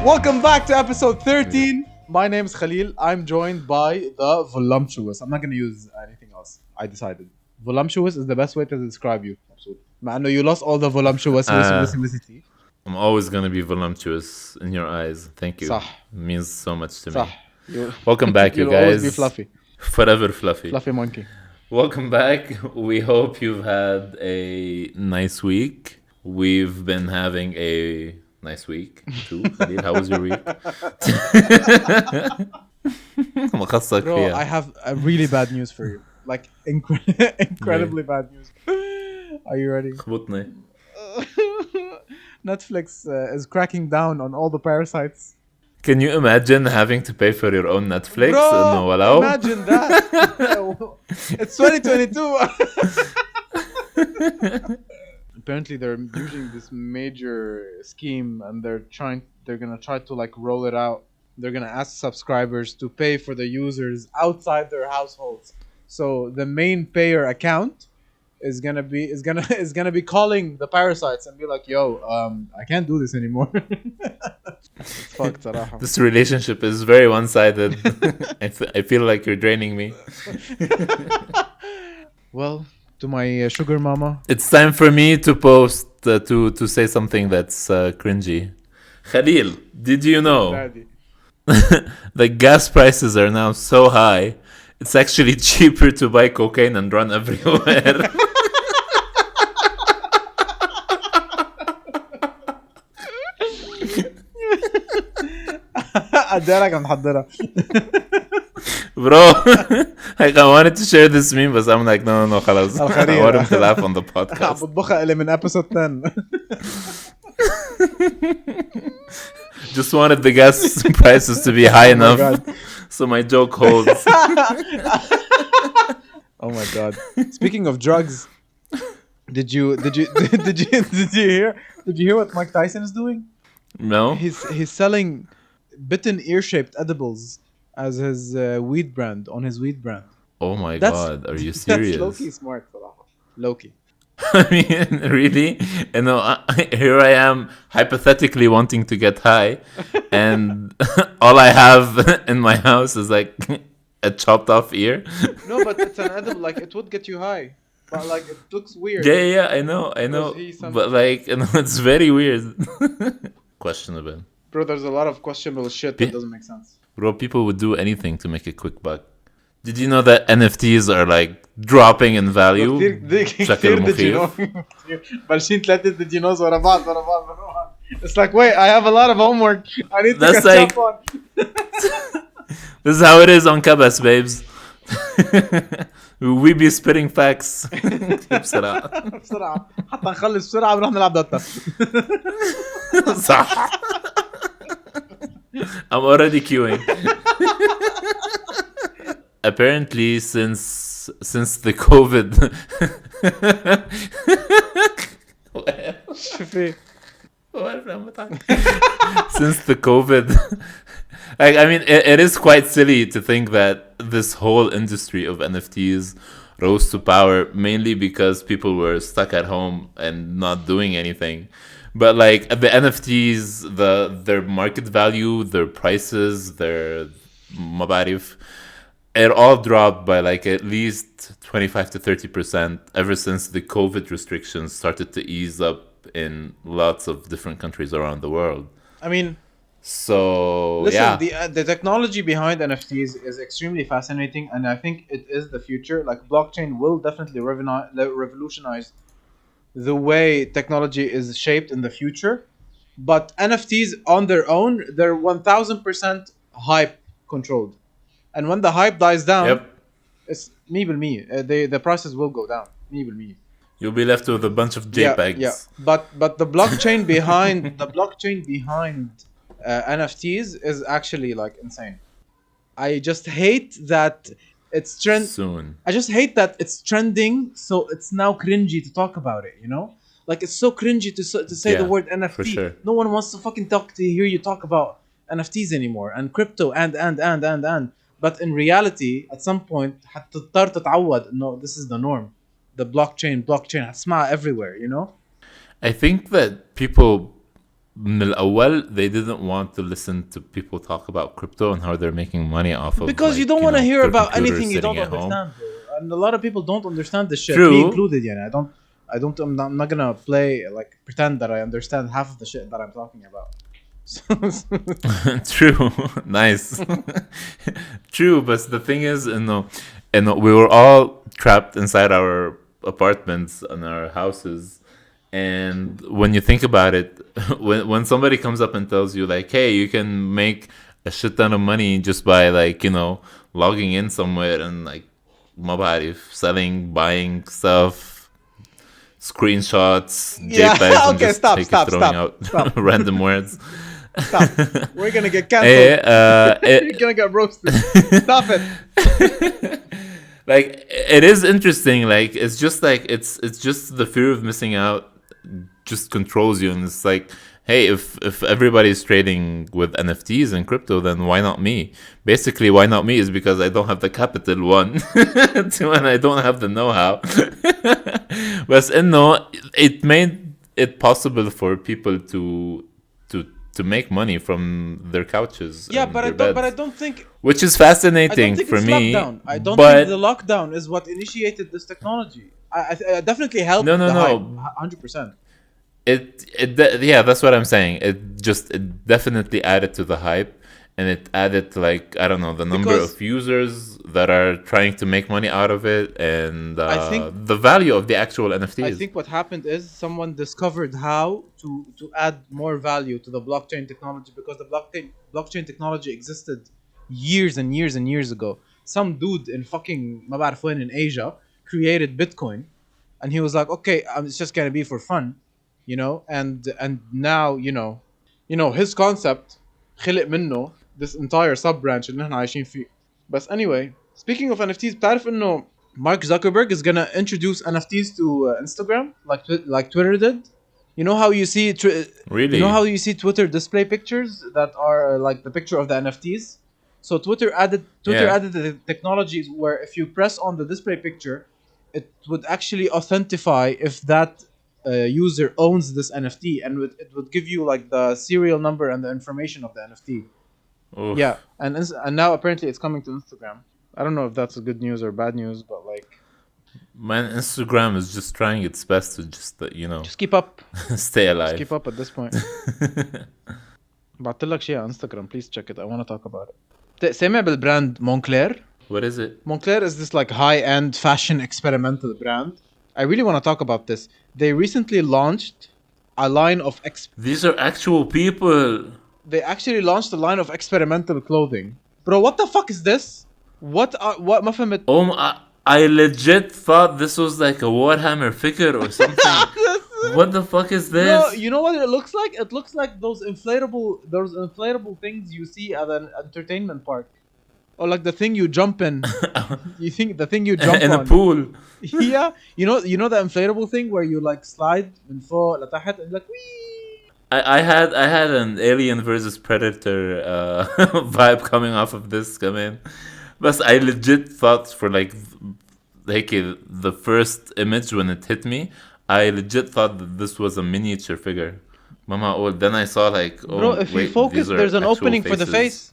Welcome back to episode 13. My name is Khalil. I'm joined by the voluptuous. I'm not going to use anything else. I decided. Voluptuous is the best way to describe you. I know you lost all the voluptuous simplicity. I'm always going to be voluptuous in your eyes. Thank you. صح. It means so much to صح. me. Welcome back, you You'll guys. always be fluffy. Forever fluffy. Fluffy monkey. Welcome back. We hope you've had a nice week. We've been having a nice week too. Khalil, how was your week? Bro, I have a really bad news for you. Like incredibly bad news. Are you ready? Netflix is cracking down on all the parasites. Can you imagine having to pay for your own Netflix? Bro, imagine that. It's 2022. Apparently they're using this major scheme and they're gonna try to like roll it out. They're gonna ask subscribers to pay for the users outside their households. So the main payer account is gonna be calling the parasites and be like, "Yo, I can't do this anymore." It's fucked, صراحة. This relationship is very one-sided. I feel like you're draining me. Well, to my sugar mama, it's time for me to post to say something that's cringy. Khalil, did you know that gas prices are now so high? It's actually cheaper to buy cocaine and run everywhere. أديلك محضرة. Bro, like I wanted to share this meme, but I'm like, no, خلاص. I want him to laugh on the podcast. بطبخها إلي من episode 10. Just wanted the gas prices to be high enough, so my joke holds. Oh my god! Speaking of drugs, did you hear what Mike Tyson is doing? No. He's selling bitten ear-shaped edibles as his weed brand on his weed brand. Oh my god! Are you serious? That's low-key smart, low-key. I mean, really? You know, here I am hypothetically wanting to get high, and all I have in my house is like a chopped off ear. No, but it's an edible. Like it would get you high, but like it looks weird. Yeah, I know. But like, you know, it's very weird. Questionable. Bro, there's a lot of questionable shit that doesn't make sense. Bro, people would do anything to make a quick buck. Did you know that NFTs are like dropping in value? كثير بلشين ثلاثة ديناز ورا بعض. It's like, wait, I have a lot of homework. I need to catch up on. This is how it is on Kabas, babes. We be spitting facts. بسرعة حتى نخلص بسرعة ونروح نلعب دوتا. صح. I'm already queuing. Apparently, since the COVID, since the COVID, like, I mean, it is quite silly to think that this whole industry of NFTs rose to power mainly because people were stuck at home and not doing anything. But like the NFTs, their market value, their prices, their mabarif, it all dropped by like at least 25 to 30% ever since the COVID restrictions started to ease up in lots of different countries around the world. I mean, so listen, the technology behind NFTs is extremely fascinating, and I think it is the future. Like blockchain will definitely revolutionize the way technology is shaped in the future. But NFTs on their own, they're 1000% hype controlled. And when the hype dies down, it's me. The prices will go down. Me. You'll be left with a bunch of JPEGs. Yeah. But the blockchain behind NFTs is actually like insane. I just hate that it's soon. I just hate that it's trending, so it's now cringy to talk about it. You know, like it's so cringy to say the word NFT. For sure. No one wants to fucking hear you talk about NFTs anymore and crypto and. But in reality, at some point, حتضطر تتعود إنه this is the norm. The blockchain هتسمعها everywhere, you know? I think that people من الأول they didn't want to listen to people talk about crypto and how they're making money off of Because you like, don't you want to know, hear their about computers anything you sitting don't at home. understand, bro. And a lot of people don't understand this shit, me True. included. Yeah, I'm not gonna play like pretend that I understand half of the shit that I'm talking about. True. Nice. True, but the thing is, we were all trapped inside our apartments and our houses. And when you think about it, when somebody comes up and tells you like, "Hey, you can make a shit ton of money just by like, logging in somewhere and like, ما بعرف, selling, buying stuff, screenshots, Yeah. JPEGs, and Okay. just Stop. take it Stop. throwing Stop. out Stop. random words." Stop. We're gonna get Eh, cancelled. You're gonna get roasted. Stop it. like it is interesting. Like it's just the fear of missing out just controls you, and it's like, hey, if everybody's trading with NFTs and crypto, then why not me? Basically, why not me is because I don't have the capital, one, two, and I don't have the know-how. But no, it made it possible for people to make money from their couches Yeah, and their beds, but I don't think which is I don't fascinating think for it's me. lockdown. I don't think the But lockdown is what initiated this technology. I definitely helped no, no, the hype, no. 100%. Yeah, that's what I'm saying. It definitely added to the hype, and it added like, I don't know, the number Because of users that are trying to make money out of it, and I think the value of the actual I NFTs. think what happened is someone discovered how to add more value to the blockchain technology, because the blockchain technology existed years and years and years ago. Some dude in fucking ما بعرف وين in Asia created Bitcoin, and he was like, okay, it's just gonna be for fun, and now his concept خلق منه this entire sub branch اللي احنا عايشين فيه. بس anyway, speaking of NFTs, بتعرف انه Mark Zuckerberg is gonna introduce NFTs to Instagram like Twitter did. You know how you see Really? Twitter display pictures that are like the picture of the NFTs. So Twitter Yeah. added the technology where if you press on the display picture, it would actually authentify if that user owns this NFT, and it would give you like the serial number and the information of the NFT. Yeah, Oof. and now apparently it's coming to Instagram. I don't know if that's good news or bad news, but like, Man, Instagram is just trying its best to just, just keep up. stay Just alive. keep up at this point. بعت لك شيء على Instagram, please check it. I want to talk about it. سامع بالبراند مونكلير. What is it? Montclair is this like high-end fashion experimental brand. I really want to talk about this. They recently launched a line of These are actual people. they actually launched a line of experimental clothing. Bro, what the fuck is this? What ما فهمت. Oh, I legit thought this was like a Warhammer figure or something. What the fuck is this? No, you know what it looks like? It looks like those inflatable things you see at an entertainment park. Or like the thing you jump in. You think the thing you jump In on. a pool. Yeah. You know the inflatable thing where you like slide من فوق لتحت and like wee. I had an Alien versus Predator vibe coming off of this. Come in, but I legit thought for like the first image when it hit me, I legit thought that this was a miniature figure. Mama, oh, then I saw like, oh, Bro, if wait, you focus, these are there's an actual opening for the faces. face.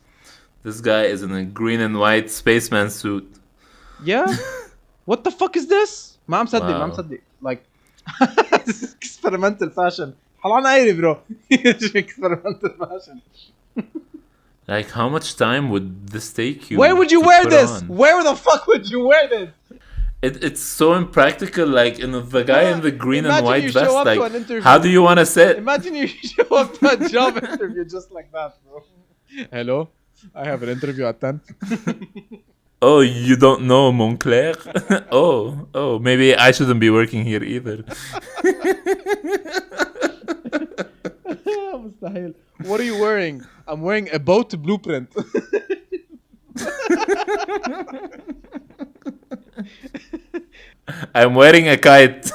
This guy is in a green and white spaceman suit. Yeah. What the fuck is this? ما مصدق Wow. like this is experimental fashion. حرام عيني bro. Experimental fashion. Like, how much time would this take you? Where would you to wear put this? on? Where the fuck would you wear this? It's so impractical. Like, the guy in the green and Imagine white you show vest. up to Like, an interview. how do you want to sit? Imagine you show up to a job interview just like that, bro. Hello, I have an interview at 10. Oh, you don't know Montclair? oh, maybe I shouldn't be working here either. مستحيل. What are you wearing? I'm wearing a boat blueprint. I'm wearing a kite.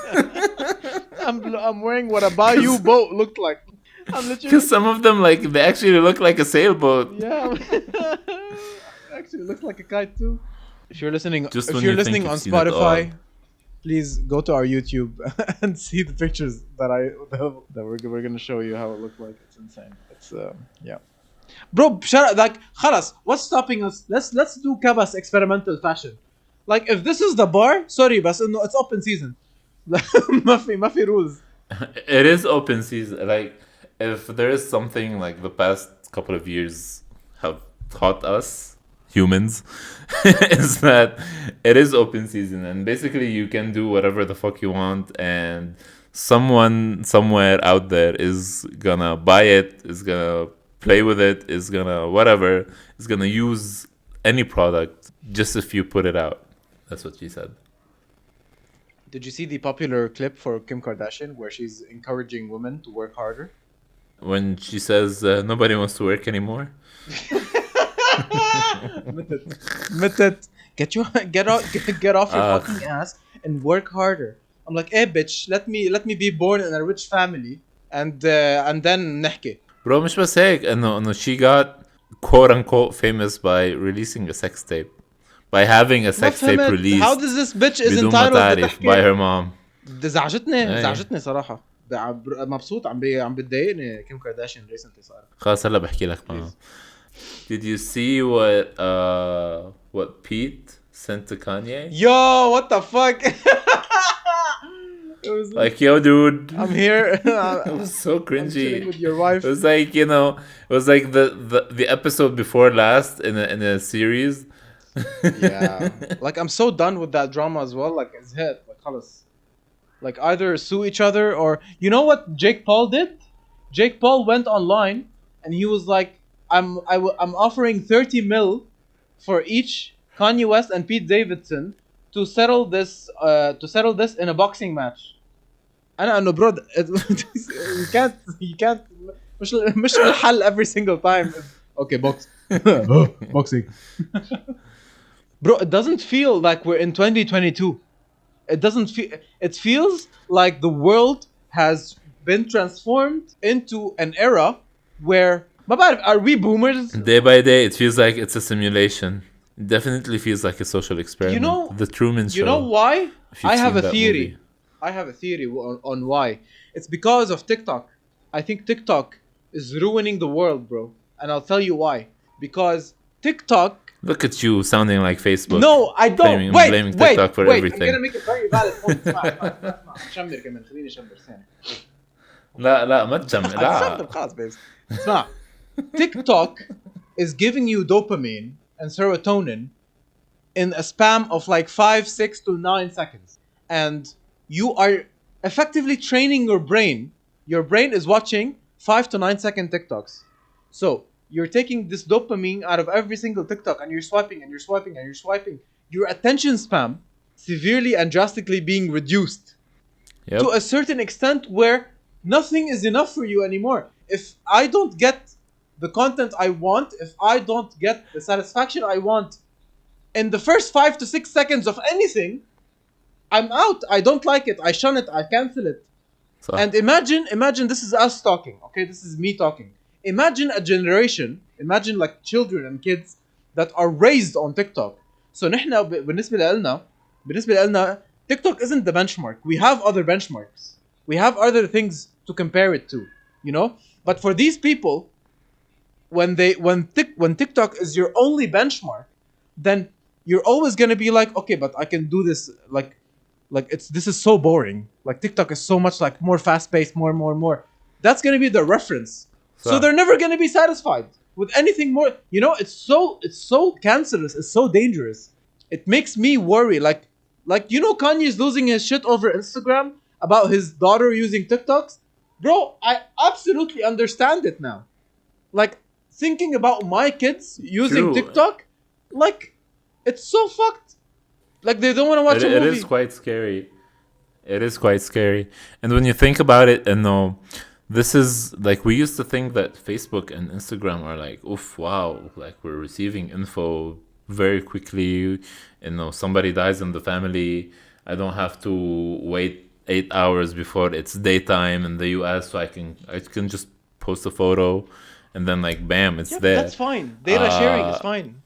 I'm wearing what a bayou boat looked like. I'm literally. Because some of them, like, they actually look like a sailboat. Yeah. Actually, it looks like a kite too. If you're listening, Just if when you're you think listening you've on seen it all. Spotify, please go to our YouTube and see the pictures that we're gonna show you how it looked like. It's insane. It's yeah. Bro, shut up. Like, خلاص, what's stopping us? Let's do Kabas experimental fashion. Like, if this is the bar, sorry, but no, it's open season. ما في rules. It is open season. Like, if there is something like the past couple of years have taught us humans, is that it is open season, and basically you can do whatever the fuck you want, and someone somewhere out there is gonna buy it, is gonna play with it, is gonna whatever, is gonna use any product just if you put it out. That's what she said. Did you see the popular clip for Kim Kardashian where she's encouraging women to work harder? When she says nobody wants to work anymore. Admit it. Get off your fucking ass and work harder. I'm like, hey bitch, let me be born in a rich family and then نحكي. Bro, مش بس هيك انه she got quote unquote famous by releasing a sex tape. By having a sex tape released. How does this bitch is بدون ما entitled تعرف by her mom. زعجتني صراحة. مبسوط عم بتضايقني كيم كارداشيان ريسنتلي صار. خلاص هلا بحكي لك معه. Did you see what Pete sent to Kanye? Yo, what the fuck? It was like, yo, dude, I'm here. It was so cringy. I'm chilling with your wife. It was like, you know, it was like the episode before last in a series. Yeah, like I'm so done with that drama as well. Like it's hit. Like خلص. Like either sue each other or you know what Jake Paul did? Jake Paul went online and he was like, I'm offering 30 mil for each Kanye West and Pete Davidson to settle this in a boxing match. أنا إنه bro, you can't مش الحل every single time. Okay, box. Boxing. Bro, it doesn't feel like we're in 2022. It doesn't feel. It feels like the world has been transformed into an era where. Are we boomers? Day by day, it feels like it's a simulation. It definitely feels like a social experiment. You know, the Truman Show. You know why? I have a theory. Movie. I have a theory on why. It's because of TikTok. I think TikTok is ruining the world, bro. And I'll tell you why. Because TikTok. Look at you sounding like Facebook. No, I don't. Blaming TikTok for everything. I'm gonna make a very valid point. اسمع شمر كمان خليني شمر ثاني. لا ما تجمع لا. خلاص بس. اسمع. TikTok is giving you dopamine and serotonin in a span of like 5, 6 to 9 seconds. And you are effectively training your brain. Your brain is watching 5 to 9 second TikToks. So you're taking this dopamine out of every single TikTok and you're swiping and you're swiping and you're swiping. Your attention span severely and drastically being reduced to a certain extent where nothing is enough for you anymore. If I don't get the content I want, if I don't get the satisfaction I want in the first 5 to 6 seconds of anything, I'm out. I don't like it. I shun it. I cancel it. So. And imagine this is us talking. Okay, this is me talking. Imagine a generation, imagine like children and kids that are raised on TikTok. So نحن بالنسبة لنا TikTok isn't the benchmark. We have other benchmarks. We have other things to compare it to, you know? But for these people, when TikTok is your only benchmark, then you're always going to be like, okay, but I can do this like this is so boring. Like TikTok is so much like more fast-paced, more. That's going to be the reference. So they're never going to be satisfied with anything more. You know, it's so cancerous. It's so dangerous. It makes me worry. Like you know, Kanye's losing his shit over Instagram about his daughter using TikToks. Bro, I absolutely understand it now. Like thinking about my kids using TikTok, like it's so fucked. Like they don't want to watch a movie. It is quite scary. It is quite scary. And when you think about it, and no. This is like we used to think that Facebook and Instagram are like, oof, wow, like we're receiving info very quickly. You know, somebody dies in the family. I don't have to wait 8 hours before it's daytime in the US, so I can just post a photo, and then like bam, it's there. That's fine. Data sharing is fine.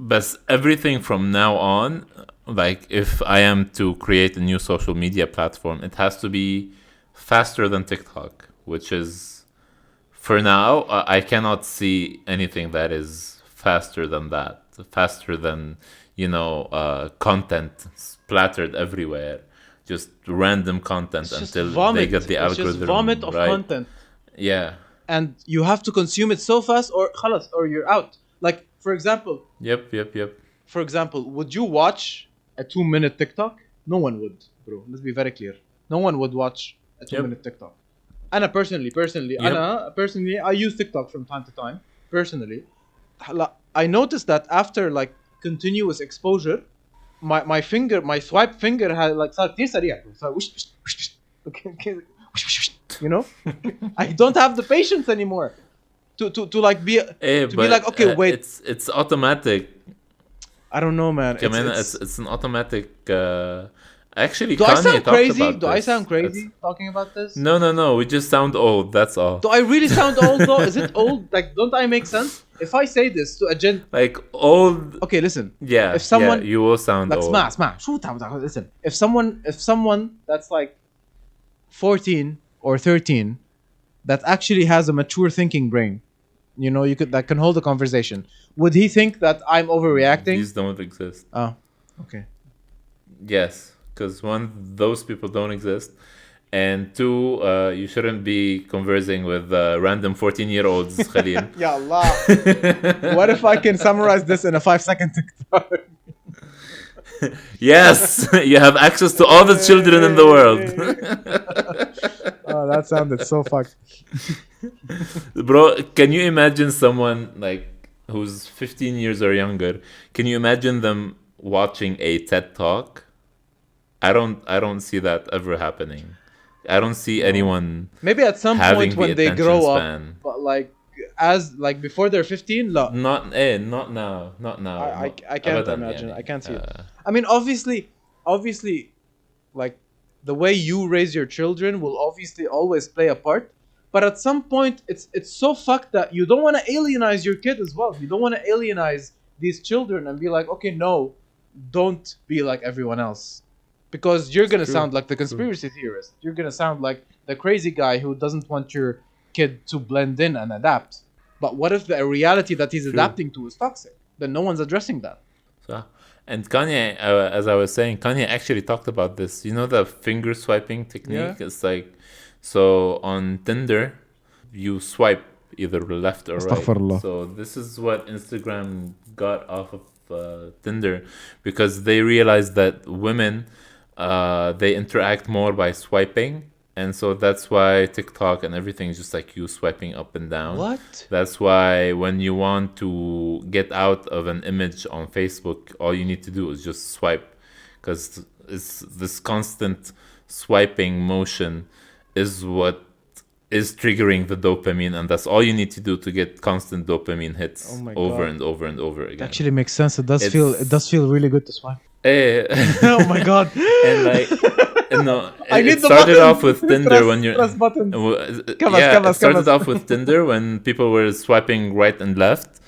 But everything from now on, like if I am to create a new social media platform, it has to be faster than TikTok, which is for now I cannot see anything that is faster than that, faster than content splattered everywhere, just random content It's just until they get vomit. the It's just vomit algorithm of right. content. Yeah. And you have to consume it so fast or خلاص, or you're out. Like, Yep. Yep. Yep. for example, would you watch a 2 minute TikTok? No one would, bro. Let's be very clear. No one would watch a two Yep. minute TikTok. أنا Yep. personally, I use TikTok from time to time. Personally, I noticed that after like continuous exposure, my swipe finger had like صار كتير سريع. صار وش وش وش وش. You know, I don't have the patience anymore to like be to be But like, okay, wait. it's automatic. I don't know, man. كمان it's an automatic. Actually, Do I Kanye sound talked crazy? about Do I this. sound crazy talking about this? No. We just sound old. That's all. Do I really sound old though? Is it old? Like, don't I make sense? If I say this to a gen, Like old. okay, listen. Yeah. If someone, you will sound like, old. اسمع شو تعال listen. If someone that's like 14 or 13 that actually has a mature thinking brain, that can hold a conversation, would he think that I'm overreacting? These don't exist. Oh, okay. Yes, because one, those people don't exist, and two, you shouldn't be conversing with random 14-year-olds, Khalil. Ya Allah. What if I can summarize this in a 5-second TikTok? Yes, you have access to all the children in the world. Oh, that sounded so fucked. Bro, can you imagine someone like who's 15 years or younger? Can you imagine them watching a TED Talk? I don't see that ever happening. I don't see anyone Maybe at some having point the when they attention grow span. up, but like before they're 15, no. Not not now. Not now. I can't Abadan, imagine. yani. I can't see it. I mean, obviously, like the way you raise your children will obviously always play a part. But at some point, it's so fucked that you don't want to alienize your kid as well. You don't want to alienize these children and be like, okay, no, don't be like everyone else, because you're gonna True. sound like the conspiracy theorist. You're gonna sound like the crazy guy who doesn't want your kid to blend in and adapt. But what if the reality that he's adapting to is toxic? Then no one's addressing that. So, and Kanye, as I was saying, Kanye actually talked about this. You know the finger swiping technique? Yeah. It's like, so on Tinder, you swipe either left or right. Astaghfirullah. So this is what Instagram got off of Tinder, because they realized that women, they interact more by swiping. And so that's why TikTok and everything is just like you swiping up and down. What? That's why when you want to get out of an image on Facebook, all you need to do is just swipe, because it's this constant swiping motion is what is triggering the dopamine, and that's all you need to do to get constant dopamine hits over and over and over again. Actually makes sense. It does feel really good to swipe. Eh, Oh my god. and like no, I it need the started buttons. off with Tinder when you're press buttons. yeah, Kabas, it started Kabas. off with Tinder when people were swiping right and left,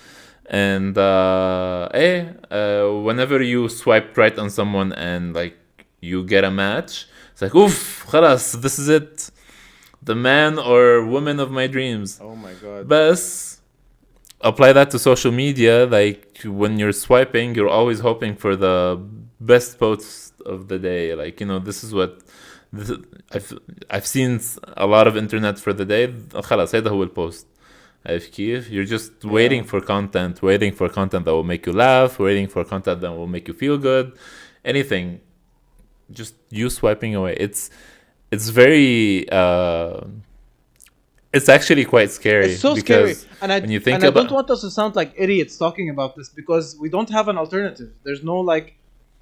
and whenever you swipe right on someone and like you get a match, it's like oof, خلاص, this is it, the man or woman of my dreams. Oh my god. But apply that to social media. Like when you're swiping, you're always hoping for the best post of the day. Like, this is what I've seen a lot of internet for the day. خلاص هذا هو البوست. عارف كيف؟ You're just waiting for content that will make you laugh, waiting for content that will make you feel good. Anything. Just you swiping away. It's very it's actually quite scary. It's so scary. And I don't want us to sound like idiots talking about this, because we don't have an alternative. There's no like,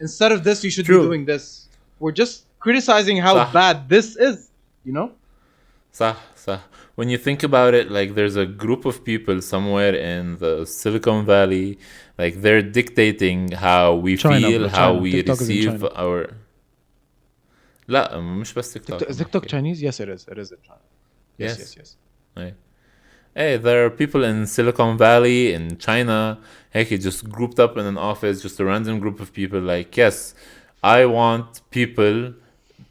instead of this, you should be doing this. We're just criticizing how bad this is, صح. When you think about it, like there's a group of people somewhere in the Silicon Valley, like they're dictating how we feel, how we receive our... لا مش بس TikTok. Is TikTok Chinese? Yes, it is. It is in China. Yes. Right. Hey, there are people in Silicon Valley, in China, heck, just grouped up in an office, just a random group of people. Like, yes, I want people.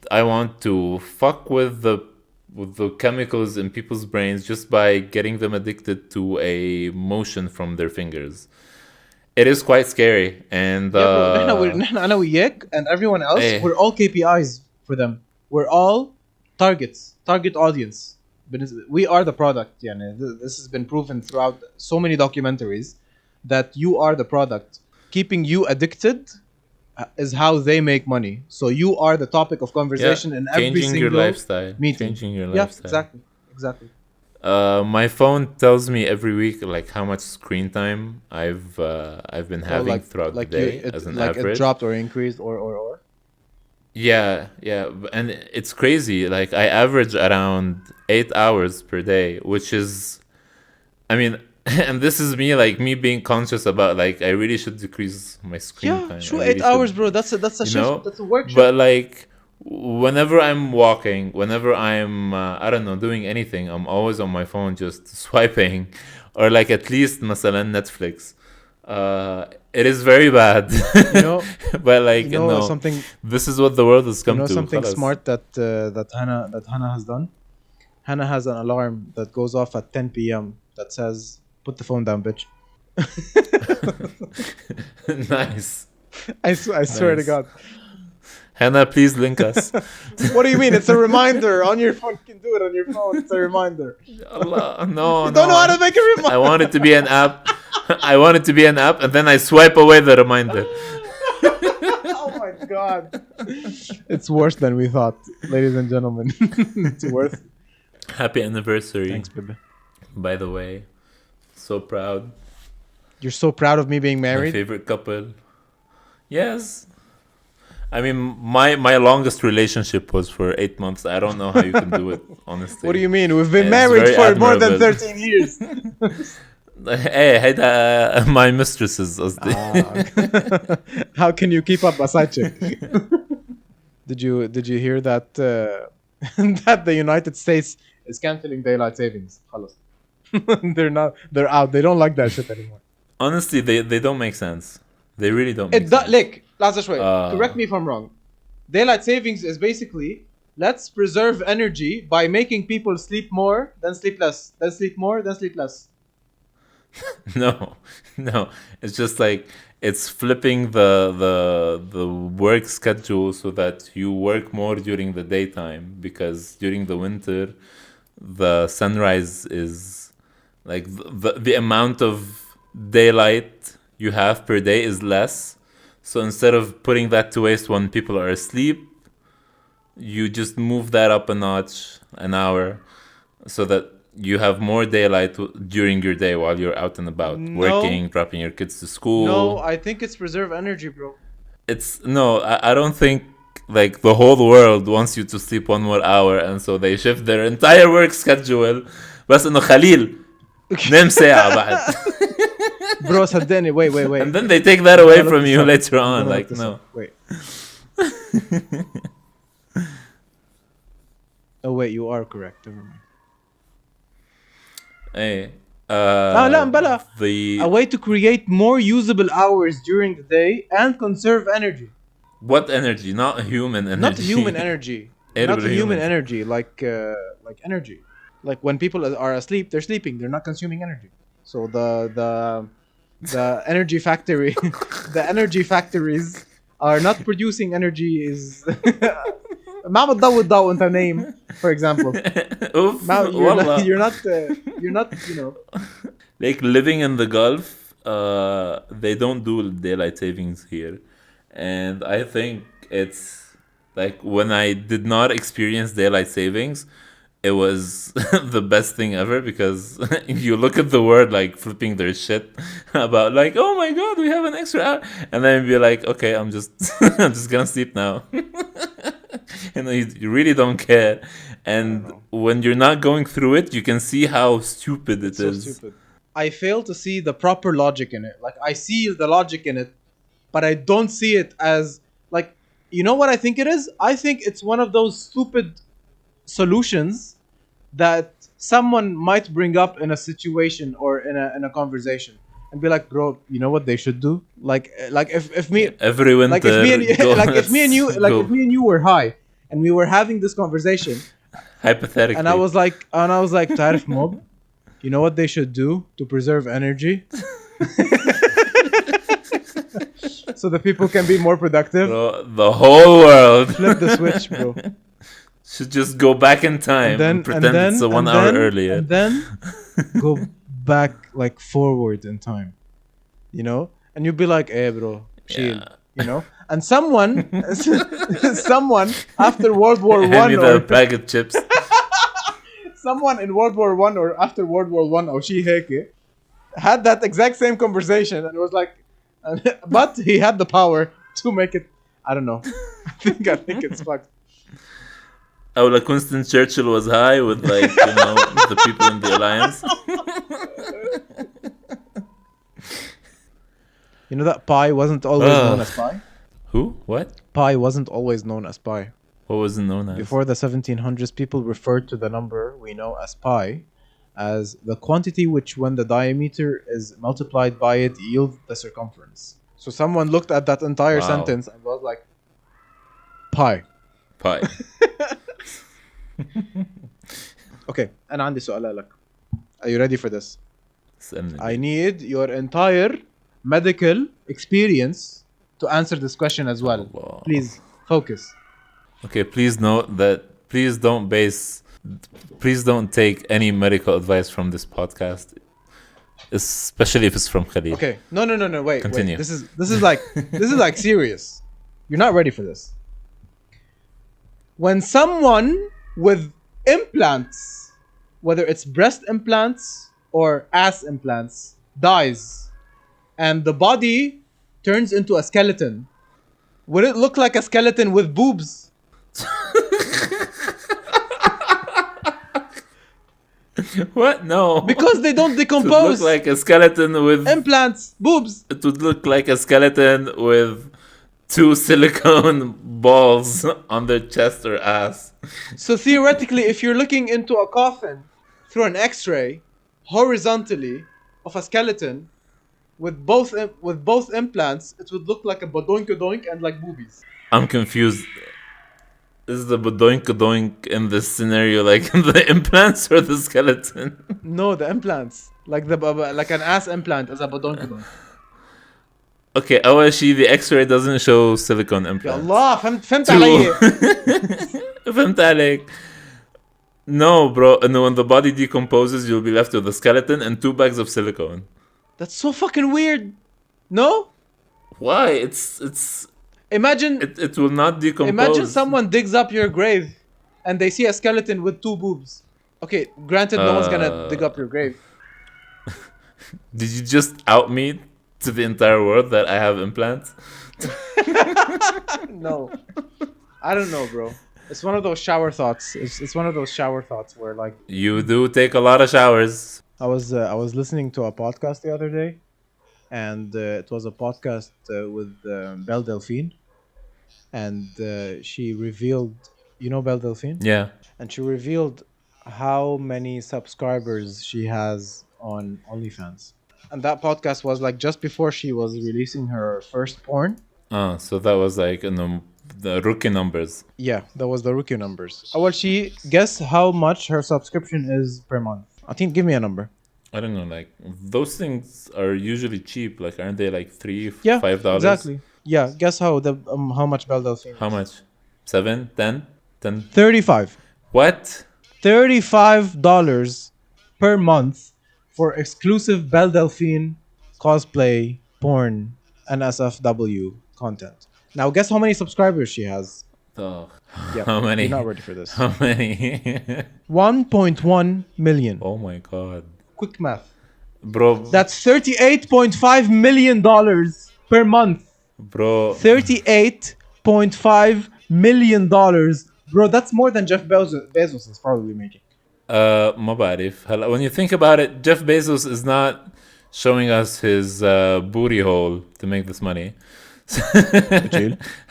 I want to fuck with the chemicals in people's brains just by getting them addicted to a motion from their fingers. It is quite scary, and Yeah, bro. نحن انا وياك and everyone else, hey, we're all KPIs for them. We're all target audience. We are the product. يعني this has been proven throughout so many documentaries that you are the product. Keeping you addicted is how they make money. So you are the topic of yeah, conversation in every changing your single lifestyle, meeting. changing your Yeah, lifestyle. exactly. My phone tells me every week like how much screen time I've been Oh, having throughout the like you day as it an like it average. dropped or increased or. Yeah, yeah, and it's crazy. Like I average around 8 hours per day, which is, I mean, and this is me being conscious about like I really should decrease my screen Yeah, time. I sure. Eight really hours, should, bro. That's a you shift. know. That's a work shift. But like whenever I'm walking, whenever I'm I don't know doing anything, I'm always on my phone just swiping, or like at least مثلا Netflix. It is very bad, You know, but you like know no, something. this is what the world has You come know to. something خلاص. smart that Hannah has done. Hannah has an alarm that goes off at 10 p.m. that says, "Put the phone down, bitch." Nice, I swear to nice. God. Hannah, please link us. What do you mean? It's a reminder on your phone. You can do it on your phone. It's a reminder. Allah, no, You don't know how to no. make a I reminder. want it to be an app. I want it to be an app, and then I swipe away the reminder. Oh my God. It's worse than we thought, ladies and gentlemen. It's worth. Happy anniversary, Thanks, baby. by the way. So proud. You're so proud of me being My married. favorite couple. Yes. I mean, my longest relationship was for 8 months. I don't know how you can do it, What do honestly. you mean? We've been It's married very for more than admirable. 13 years. Hey, هيدا my mistresses قصدي. How can you keep up a side chick? Did you hear that that the United States is canceling daylight savings? خلص. They're out. They don't like that shit anymore. Honestly, they don't make sense. They really don't make sense. Look, لحظة شوي. Uh, Correct me if I'm wrong. Daylight savings is basically let's preserve energy by making people sleep more, then sleep less, then sleep more, then sleep less. No, no. It's just like it's flipping the work schedule so that you work more during the daytime because during the winter the sunrise is like the amount of daylight you have per day is less. So instead of putting that to waste when people are asleep, you just move that up a notch, an hour, so that you have more daylight during your day while you're out and about, No, working, dropping your kids to no, school. I think it's preserve energy, bro. It's no, I don't think like the whole world wants you to sleep 1 more hour, and so they shift their entire work schedule. بس انه خليل نام ساعة بعد. Bro, صدقني. Wait. And then they take that I'm away gonna look from this you up. later I'm on. gonna look Like, this up. no. Wait. Oh wait, you are correct. Never mind. Hey, لا مبلا. A the way to create more usable hours during the day and conserve energy. what energy? Not human energy. Not human energy. Not Edible human humans. energy, like energy. Like when people are asleep, they're sleeping. They're not consuming energy. So the energy factory, the energy factories are not producing energy. Is ما بتضوي الضوء وانت نايم, for example. Oof, والله. You're not, Like living in the Gulf, they don't do daylight savings here, and I think it's like when I did not experience daylight savings, it was the best thing ever because you look at the world like flipping their shit about like, oh my god, we have an extra hour, and then be like, okay, I'm just I'm just gonna sleep now. You really don't care, I don't and know. when you're not going through it, you can see how stupid It's it so is. stupid. I fail to see the proper logic in it. Like I see the logic in it, but I don't see it as like, you know what I think it is? I think it's one of those stupid solutions that someone might bring up in a situation or in a conversation and be like, bro, you know what they should do? Like if me Every like if winter, me and go. like if me and you Let's like if go. me and you were high and we were having this conversation and I Hypothetically, was like تعرف mob, you know what they should do to preserve energy so the people can be more productive? bro, the whole world Flip the switch, bro. should just go back in time and pretend it's a 1 hour earlier. And then go back like forward in time, you know, and you'd be like, hey bro, chill, Yeah. you know. And someone someone after World War Hand One me or the bag of chips. someone in World War One or after World War One or she had that exact same conversation and it was like but he had the power to make it, I don't know. I think it's fucked. Oh, like Winston Churchill was high with like, the people in the alliance. You know that pi wasn't always known as pi? Who? What? Pi wasn't always known as pi. What was it known as? Before the 1700s, people referred to the number we know as pi as the quantity which, when the diameter is multiplied by it, yields the circumference. So someone looked at that entire Wow. sentence and was like, pi. Pi. Okay, أنا عندي سؤال لك. Are you ready for this? Send I need your entire medical experience to answer this question as well. Allah. Please, focus. Okay, please note that please don't take any medical advice from this podcast, especially if it's from Khalid. Okay, no, wait. Continue. This is like serious. You're not ready for this. When someone with implants, whether it's breast implants or ass implants, dies, and the body turns into a skeleton, would it look like a skeleton with boobs? What? No. Because they don't It would decompose. look like a skeleton with. Implants, boobs. It would look like a skeleton with 2 silicone balls on their chest or ass. So theoretically, if you're looking into a coffin through an X-ray horizontally of a skeleton with both implants, it would look like a badoink and like boobies. I'm confused. Is the badoink in this scenario like the implants or the skeleton? No, the implants, like an ass implant is a badoink. Okay, actually the X-ray doesn't show silicone يا implants. الله فهمت علي. فهمت عليك. No, bro. And when the body decomposes, you'll be left with a skeleton and 2 bags of silicone. That's so fucking weird. No? Why? It will not decompose. Imagine someone digs up your grave and they see a skeleton with 2 boobs. Okay, granted, no one's gonna dig up your grave. Did you just out me to the entire world that I have implants? No, I don't know, bro. It's one of those shower thoughts. It's one of those shower thoughts where like You do take a lot of showers. I was listening to a podcast the other day, and it was a podcast with Belle Delphine, and she revealed, you know Belle Delphine? Yeah. And she revealed how many subscribers she has on OnlyFans. And that podcast was like just before she was releasing her first porn. So that was like the rookie numbers. Yeah, that was the rookie numbers. Well, she guess how much her subscription is per month. I think give me a number. I don't know, like those things are usually cheap. Like, aren't they like $3, Yeah, $5? exactly. Yeah, guess how much Belle Delphine. How much? 7, 10, 10. 35. What? $35 per month for exclusive Belle Delphine cosplay, porn, and SFW content. Now guess how many subscribers she has. Oh. Yeah, How many? You're not ready for this. How many? 1.1 million. Oh my god. Quick math. Bro. That's $38.5 million per month. Bro. $38.5 million. Bro, that's more than Jeff Bezos is probably making. ما بعرف. هلا when you think about it, Jeff Bezos is not showing us his booty hole to make this money.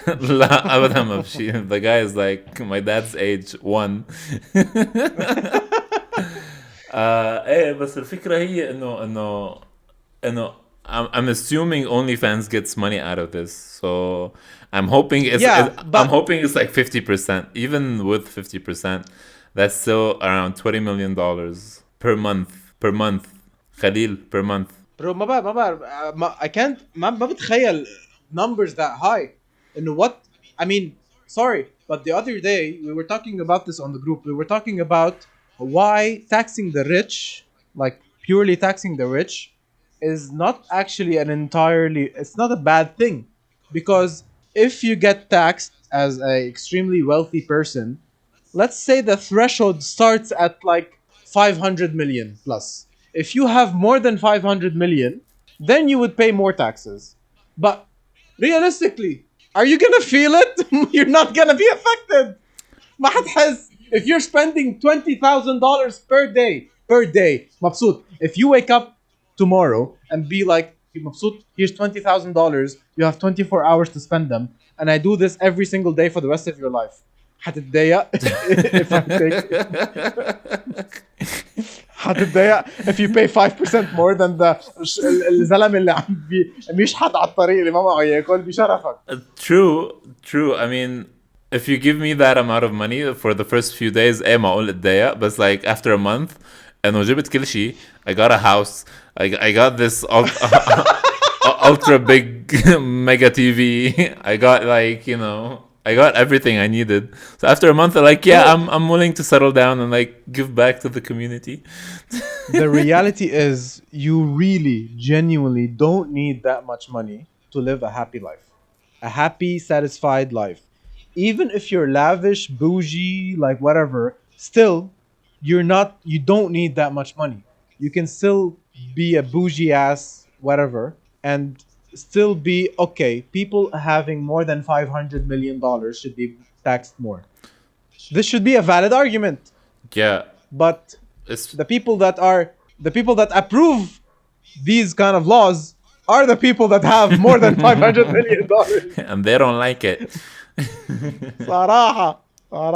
لا ابدا ما بشي. The guy is like my dad's age 1. ايه بس الفكرة هي انه I'm assuming OnlyFans gets money out of this, so Yeah, I'm but hoping it's like 50%. Even with 50%, that's still around $20 million per month. Khalil, per month. bro, I can't ما بتخيل numbers that high. And what I mean, sorry, but the other day we were talking about this on the group. We were talking about why taxing the rich, like purely taxing the rich, is not actually an entirely. It's not a bad thing, because if you get taxed as a extremely wealthy person, let's say the threshold starts at like 500 million plus. If you have more than 500 million, then you would pay more taxes. But realistically, are you gonna feel it? You're not gonna be affected. ما حتحس. If you're spending $20,000 per day, مبسوط. If you wake up tomorrow and be like, مبسوط, here's $20,000, you have 24 hours to spend them, and I do this every single day for the rest of your life. حتتضايق if I take حتتضايق if you pay 5% more than الزلمه اللي عم بيشحت على الطريق اللي ما معه ياكل بشرفك. True. I mean, if you give me that amount of money for the first few days, ايه معقول اتضايق. But like after a month, انه جبت كل شيء. I got a house. I got this ultra big mega TV. I got I got everything I needed. So after a month, I'm like, yeah, I'm willing to settle down and like give back to the community. The reality is, you really, genuinely don't need that much money to live a happy life, a happy, satisfied life. Even if you're lavish, bougie, like whatever, still, you don't need that much money. You can still be a bougie ass, whatever, and still be okay. People having more than $500 million should be taxed more. This should be a valid argument. Yeah, But it's the people that approve these kind of laws are the people that have more than $500 million. and they don't like it. صراحة our,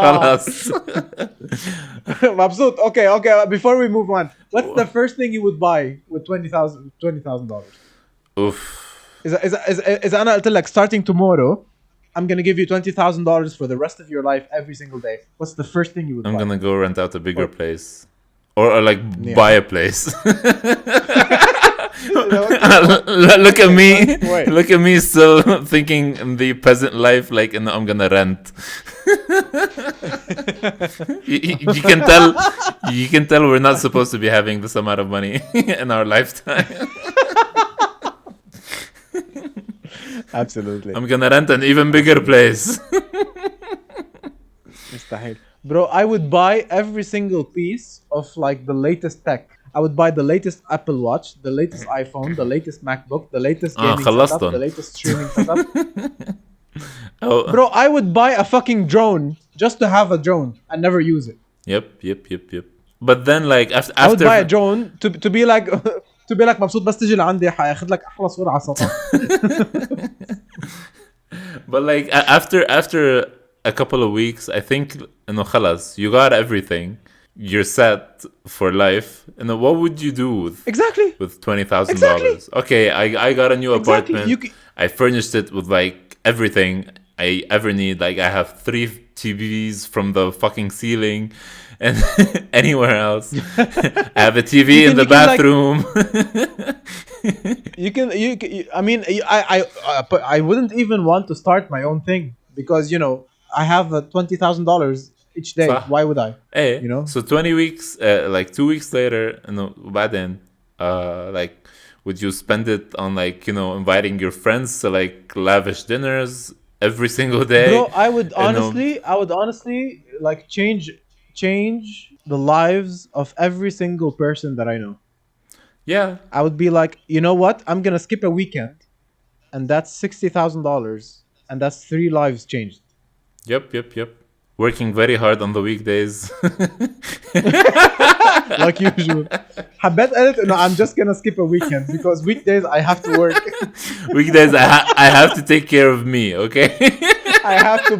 خلاص. مبسوط. Okay, before we move on, what's the first thing you would buy with $20,000? Oof. إذا أنا قلت لك starting tomorrow I'm gonna give you $20,000 for the rest of your life every single day, what's the first thing you would I'm buy? gonna go rent out a bigger place, or like Yeah. buy a place. Okay. Look at me. Wait. Look at me still thinking in the peasant life, like, I'm gonna rent. You can tell. You can tell we're not supposed to be having this amount of money in our lifetime. Absolutely. I'm gonna rent an even bigger place. مستحيل. Bro, I would buy every single piece of like the latest tech. I would buy the latest Apple Watch, the latest iPhone, the latest MacBook, the latest gaming setup, the latest streaming setup. Oh. Bro, I would buy a fucking drone just to have a drone and never use it. Yep. But then, like, after I would buy a drone to be like to be like مبسوط بس تجي لعندي حياخذ لك احلى صورة على السطح. But like after a couple of weeks, I think خلاص, you got everything. You're set for life. What would you do with Exactly. with $20,000? Exactly. Okay, I got a new Exactly. apartment. I furnished it with like everything I ever need. Like I have 3 TVs from the fucking ceiling, and anywhere else. I have a TV in the bathroom. I wouldn't even want to start my own thing because I have $20,000 each day. صح. Why would I? Hey, so 20 weeks, like 2 weeks later, وبعدين, like, would you spend it on like inviting your friends to like lavish dinners every single day? Bro, I would honestly like change the lives of every single person that I know. Yeah, I would be like, you know what? I'm gonna skip a weekend, and that's $60,000, and that's 3 lives changed. Yep. Working very hard on the weekdays. Like usual. حبيت قلت انه I'm just gonna skip a weekend because weekdays I have to work. Weekdays I have to take care of me, okay? I have to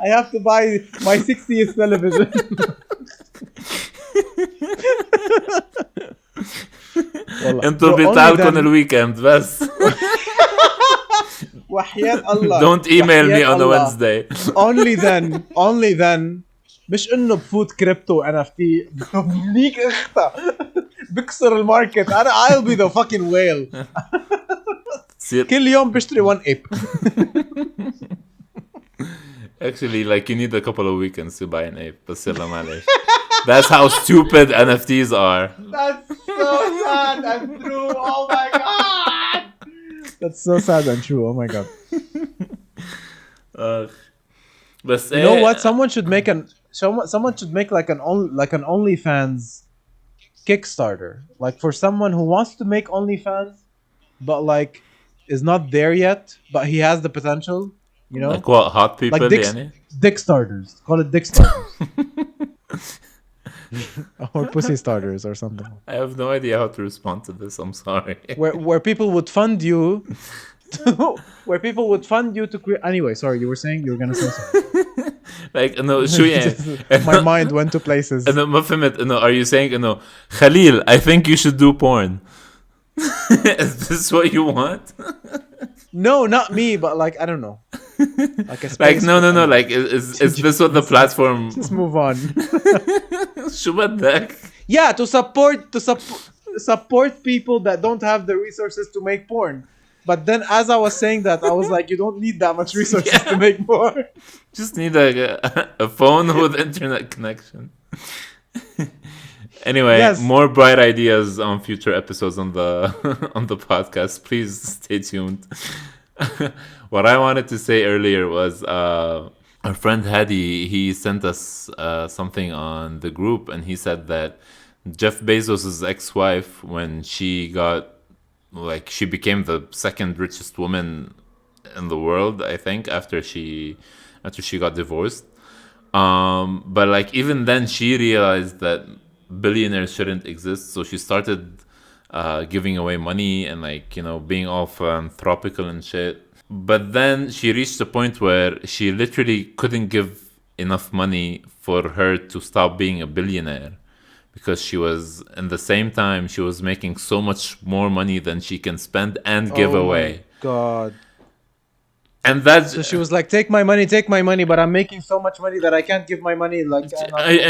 I have to buy my 60th television. والله انتوا bro, only بيتعالكم then الويكند بس. وحياة الله Don't email me وحياة on a الله Wednesday. only then مش انه بفوت كريبتو NFT بنيك اختها بكسر الماركت. انا I'll be the fucking whale. See, كل يوم بشتري 1 ape. actually, like, you need a couple of weekends to buy an ape. بس يلا معلش. That's how stupid NFTs are. That's so sad and true. Oh my god. That's so sad and true. Oh my god. بس You know what? Someone should make like an OnlyFans Kickstarter. Like for someone who wants to make OnlyFans, but like is not there yet, but he has the potential. You know, like what, hot people like يعني? dick starters. Call it dick starters. Or pussy starters or something. I have no idea how to respond to this. I'm sorry. Where people would fund you to create. Anyway, sorry, you were saying you were gonna say something. Like انه شو يعني؟ My mind went to places. انه ما فهمت انه are you saying انه Khalil, I think you should do porn? Is this what you want? No, not me, but like I don't know. Like a Like space no. Like is this what the platform? Just move on. شو بدك؟ Yeah, to support people that don't have the resources to make porn. But then, as I was saying that, I was like, you don't need that much resources to make porn. Just need a phone with internet connection. Anyway, Yes. more bright ideas on future episodes on the on the podcast. Please stay tuned. What I wanted to say earlier was our friend Hadi, he sent us something on the group, and he said that Jeff Bezos' ex-wife, when she became the second richest woman in the world, I think, after she got divorced. But like even then she realized that billionaires shouldn't exist, so she started giving away money and like, you know, being all philanthropical and shit. But then she reached a point where she literally couldn't give enough money for her to stop being a billionaire, because she was, in the same time, she was making so much more money than she can spend and give away. God. And that's... So she was like, take my money, but I'm making so much money that I can't give my money. Like,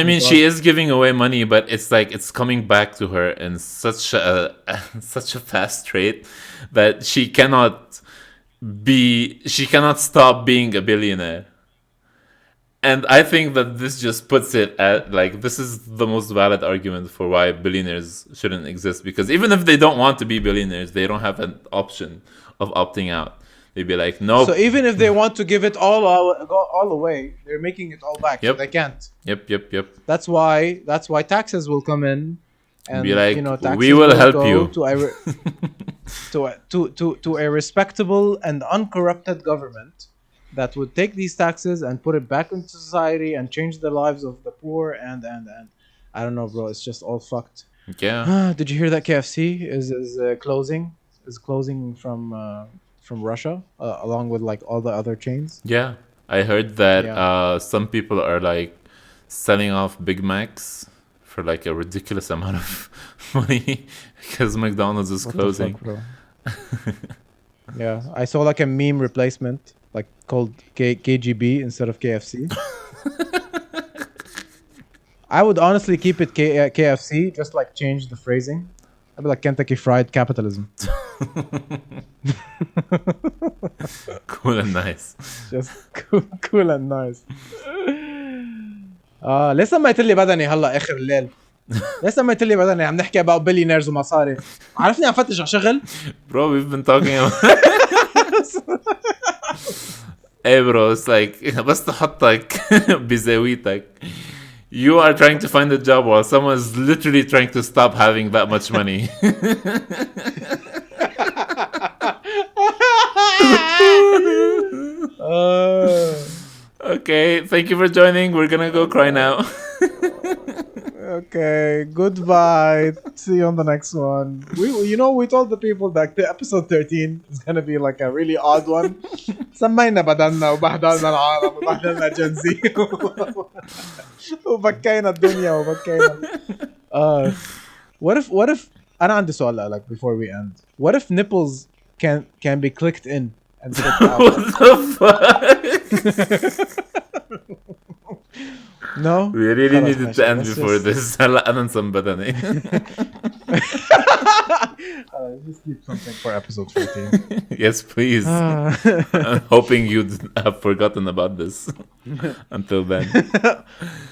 I mean, she is giving away money, but it's like it's coming back to her in such a fast rate that she cannot stop being a billionaire. And I think that this just puts it at, like, this is the most valid argument for why billionaires shouldn't exist, because even if they don't want to be billionaires, they don't have an option of opting out. They'd be like, nope. So even if they want to give it all away, they're making it all back. Yep. So they can't. Yep. That's why taxes will come in, and be like, you know, taxes we will help go you to a respectable and uncorrupted government that would take these taxes and put it back into society and change the lives of the poor and I don't know, bro. It's just all fucked. Yeah. Did you hear that KFC is closing from Russia along with like all the other chains? Yeah, I heard that some people are like selling off Big Macs for like a ridiculous amount of money because McDonald's is closing. What the fuck, bro? Yeah, I saw like a meme replacement, like called KGB instead of KFC. I would honestly keep it KFC, just like change the phrasing. I'd be like Kentucky Fried Capitalism. Cool and nice. Just cool and nice. لسه ما لي بدني هلا اخر الليل. لسه ما لي بدني عم نحكي about billionaires ومصاري. عرفني عم فتش على شغل. Bro, we've been talking about... Hey bro, it's like بس تحطك بزاويتك. You are trying to find a job while someone is literally trying to stop having that much money. Okay, thank you for joining. We're gonna go cry now. Okay, goodbye. See you on the next one. We told the people that the episode 13 is gonna be like a really odd one. سمينا بدلنا وبهدلنا العالم وبهدلنا جنزي وبكينا الدنيا وبكينا. What if أنا عندي سؤال like before we end. What if nipples can be clicked in and clicked out? What the fuck? No. We really خلاص needed ماشي. to end Let's before just- this. هلا أنا انصبتني. Just keep something for episode 14. Yes, please. I'm hoping you'd have forgotten about this until then.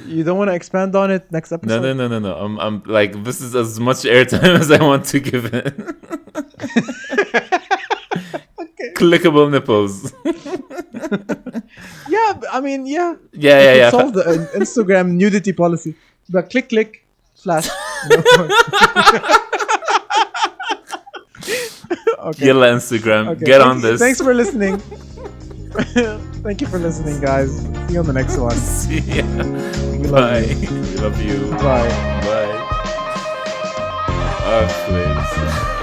You don't want to expand on it next No, episode? no. I'm like, this is as much airtime as I want to give it. Okay. Clickable nipples. Yeah, I mean, yeah. Yeah. Solve the Instagram nudity policy. But click, flash. Okay. Yalla Instagram. Okay. Get on this. Thanks for listening. Thank you for listening, guys. See you on the next one. See ya. We love Bye. you. We love you. Bye. Bye. Oh, please.